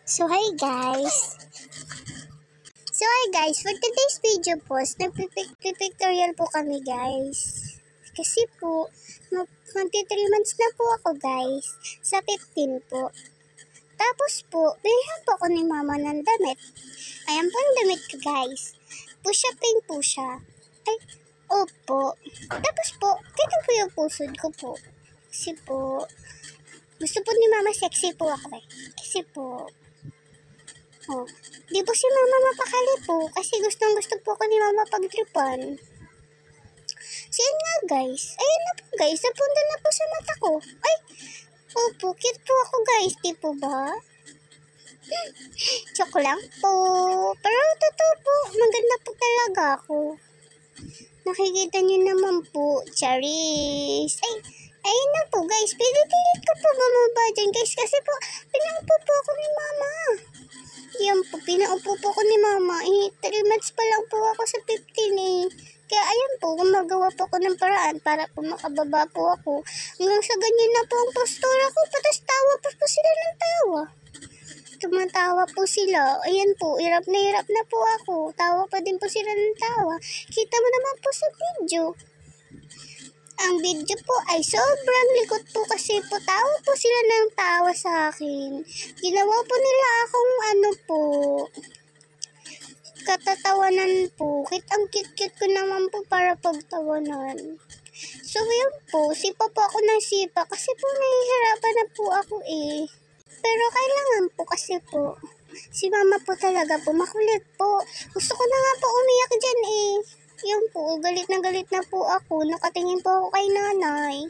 Hi guys! For today's video po, nagpipictorial po kami guys. Kasi po, magti 3 months na po ako guys. Sa 15 po. Tapos po, bilhan po ako ni mama ng damit. Ayan po ang damit ko guys. Push up po siya. Ay, opo. Tapos po, kita po yung pusod ko po. Kasi po, gusto po ni mama sexy po ako eh. Kasi po, di po si mama mapakali po kasi gustong-gusto po ako ni mama pagtripan. So yun nga guys, ayun na po guys, napunta na po sa mata ko. Ay, opo, cute po ako guys, di po ba? Joke lang po. Pero totoo po, maganda po talaga ako. Nakikita niyo naman po, Charis. Ay, ayun na po guys, pilit-pilit ko po bumaba dyan guys kasi po, pinaupo po ako ni mama. Yan po, pinaupo po ko ni mama. 3 months pa lang po ako sa 15 eh. Kaya ayan po, gumagawa po ako ng paraan para po makababa po ako. Hanggang sa ganyan na po ang postura ko, patas tawa po sila ng tawa. Tumatawa po sila. Ayan po, hirap na po ako. Tawa pa din po sila ng tawa. Kita mo naman po sa video. Ang video po ay sobrang likot po kasi po tawa po sila ng tawa sa akin. Ginawa po nila akong katatawanan po. Ang cute-cute ko naman po para pagtawanan. So yun po, sipa po ako ng sipa kasi po nahihirapan na po ako eh. Pero kailangan po kasi po, si mama po talaga po makulit po. Gusto ko na nga po umiyak dyan eh. Yun po, galit na po ako. Nakatingin po ako kay nanay.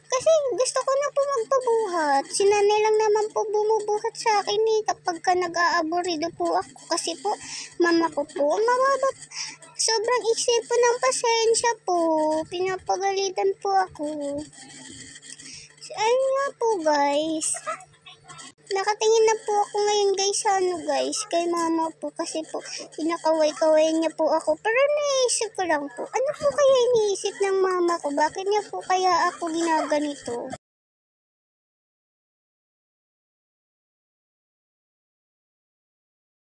Kasi gusto ko na po magpabuhat. Si nanay lang naman po bumubuhat sa akin eh. Kapag ka nag-aaburido po ako. Kasi po, mama ko po, sobrang isip po ng pasensya po. Pinapagalitan po ako. Ayun nga po guys. Nakatingin na po ako ngayon guys kay mama po kasi po pinakaway-kaway niya po ako. Pero naisip ko lang po, ano po kaya iniisip ng mama ko? Bakit niya po kaya ako ginaganito?